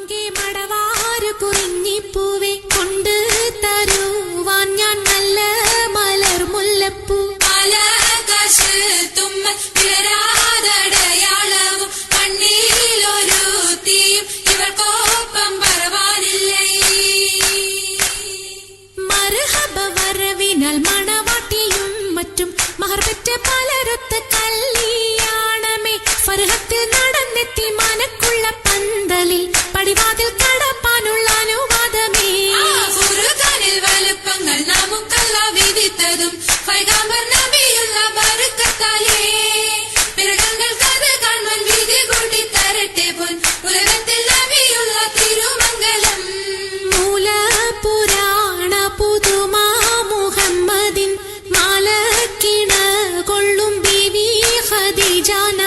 മങ്കെ മടവാരു കുറിഞ്ഞിപ്പൂവെ കൊണ്ട് തരുവാൻ ഞാൻ നല്ല മലർ മുല്ലപ്പൂ ആകാശ് തുമ്മ വിളരാതടയാളവും കണ്ണിലൊരു തീയും ഇവർക്കൊപ്പം പറവാനില്ലേ. മർഹബ വരവിനാൽ മണവാട്ടിയും മറ്റും മഹർപെറ്റ പലരൊത്ത് കല്യാണമേ ഫർഹത്തിൽ നടന്നെത്തി മനക്കുള്ള പന്തലിൽ പടിവാതിൽ കടപ്പാനുള്ള അനുവാദമേ. ഖുർആനിൽ വലുപ്പങ്ങൾ നമുക്കല്ല വിധിത്തതും പൈഗംബർ നബിയുള്ള ബർക്കത്താലേ പിറകങ്ങൾക്കത് കാണുവാൻ വിധി കൂട്ടി തരട്ടെ പോൻ ഉലകത്തിൽ നബിയുള്ള തിരുമംഗലം. മൂല പുരാണ പുതുമാ മുഹമ്മദിൻ മാലക്കിണ കൊള്ളും ബീവി ഖദീജാന.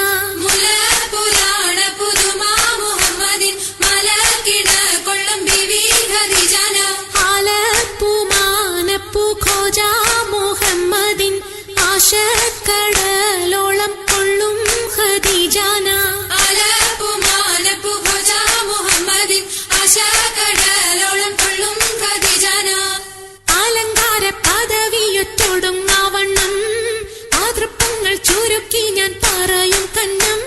മുലപുരാണ പുതുമാ മുഹമ്മദിൻ മലക്കിണ കൊള്ളും ബീവി ഖദീജാന. ആലപ്പു മാനപ്പു ഖോജ മുഹമ്മദിൻ ആശക്കടലോളം കൊള്ളും ഖദീജാന. ആലപ്പു മാനപ്പു ഖോജ മുഹമ്മദിൻ ആശക്കടലോളം കൊള്ളും ഖദീജാന. അലങ്കാര പദവിയൊറ്റൊടുങ്ങാവണ്ണം ആതൃപ്പങ്ങൾ ചുരുക്കി ഞാൻ പറയും കന്നം.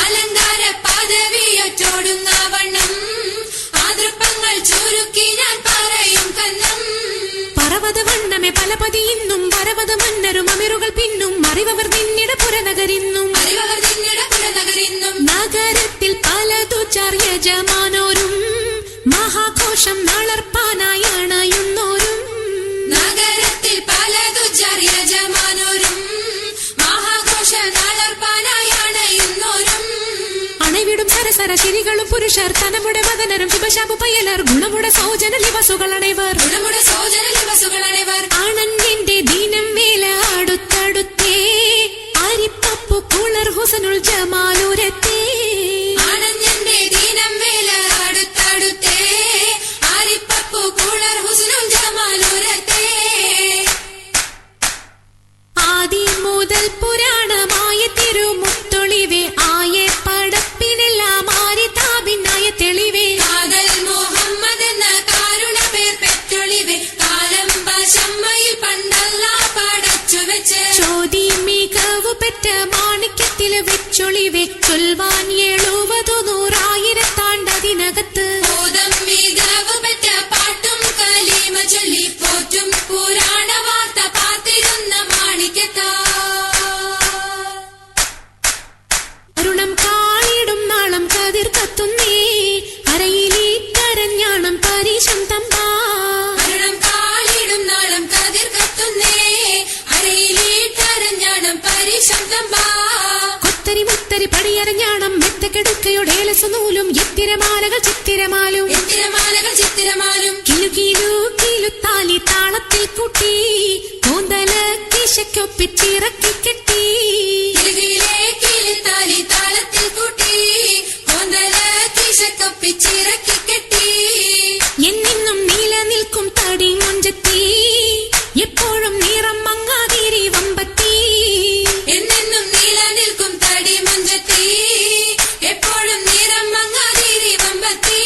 അലങ്കാര പദവിയൊറ്റോടുന്ന വണ്ണം ആതൃപ്പങ്ങൾ ചുരുക്കി ഞാൻ പറയും കന്നം. പറവത വണ്ണമേ പലപതി ഇന്നും വരവത മന്നരും അമിറുകൾ പിന്നും അറിവവർ നിന്നിട പുരനഗരിന്നും. അറിവർ നിന്നിട പുരനഗരിന്നും. നഗരത്തിൽ പലതു ചാർയജമാനോരും മഹാഘോഷം നളർപ്പാനായി അണയുന്നോരും. നഗരത്തിൽ പലതു യജമാനോരും മഹാഘോഷ നാളർപ്പാനായി അണയുന്നോരും. അണവിടും സരസര ശിരികളും പുരുഷർ തനമുടെ വദനരും ശുഭശാപു പയലർ ഗുണമുട സൗജന ലിവസുകളണൈവർ. ഗുണമുട സൗജന ലിവസുകളണൈവർ. ആണന്യന്റെ ദീനം വേല അടുത്തടുത്തേ അരിപ്പപ്പു കുളർ ഹുസനുൽ ജമാലൂരത്തേ. ആണന്യന്റെ ദീനം വേല അടുത്തടുത്തേ ആരിപ്പപ്പു കുളർ ഹുസ്നുൽ ജമാലൂരത്തേ. ആദി മുതൽ പുരാണമായ തിരുമുത്തൊളിവേ ആയ പടപ്പിനെല്ലാം ആരി താപിനായ തെളിവേ. കാതൽ മുഹമ്മദ് എന്ന കാരുണ പേർ പെറ്റൊളിവേ കാലം പശമ്മയിൽ പണ്ടല്ല പടച്ചു വെച്ച്. ചോതി മികവു പെറ്റ മാണിക്യത്തിൽ വെച്ചൊളിവേ ചൊൽവാൻ 70,100,000 ഭൂതം മികവ് പെറ്റ പാട്ടും കലീമ ചൊല്ലി പോറ്റും പുരാണ വാർത്ത പാത്തിരുന്ന മാണിക്യത്താ. അരുണം കാളിടും നാളം കതിർ കത്തുന്നേ അരയിലീ കരഞ്ഞാണം പരീശം തമ്പാ. അരുണം കാളിടും നാളം കതിർ കത്തുന്നേ അരയിലീട്ടരഞ്ഞാണം പരിശബ്ദമ്പാ. കൊത്തരി മുത്തരി പടിയരഞ്ഞാണം മെത്തക്കെടുക്കയുടെ ഏലസുനൂലും എത്തിരമാലകൾ ചിത്തിരമാലും. എത്തിരമാലകൾ ചിത്തിരമാലും. കിലു കിലു കിലുത്താലി താളത്തിൽ കൂട്ടി കൂന്തല കിശയ്ക്കൊപ്പിച്ചിറക്കി കെട്ടി. കിലുകിലേ കിലുത്താലി താളത്തിൽ കൂട്ടി കൊന്തല കിശക്കൊപ്പിച്ചിറക്കി കെട്ടി. എന്നെന്നും നിലനിൽക്കും തടി മൊഞ്ചത്തി എപ്പോഴും നിറം മങ്ങാതിരി വമ്പത്തി. എന്നെന്നും നിലനിൽക്കും തടി മഞ്ചത്തി എപ്പോഴും നിറം മങ്ങാതിരി വമ്പത്തി.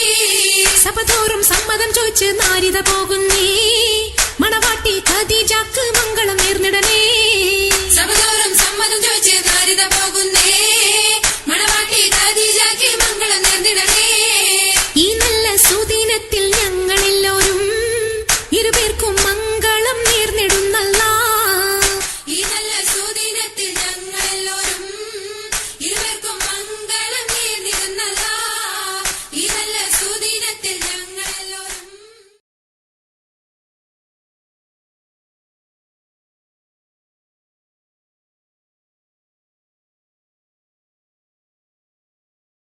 സഭതോറും സമ്മതം ചോദിച്ച് നാരിത പോകുന്നേ മണവാട്ടി ഖദീജക്ക് മംഗള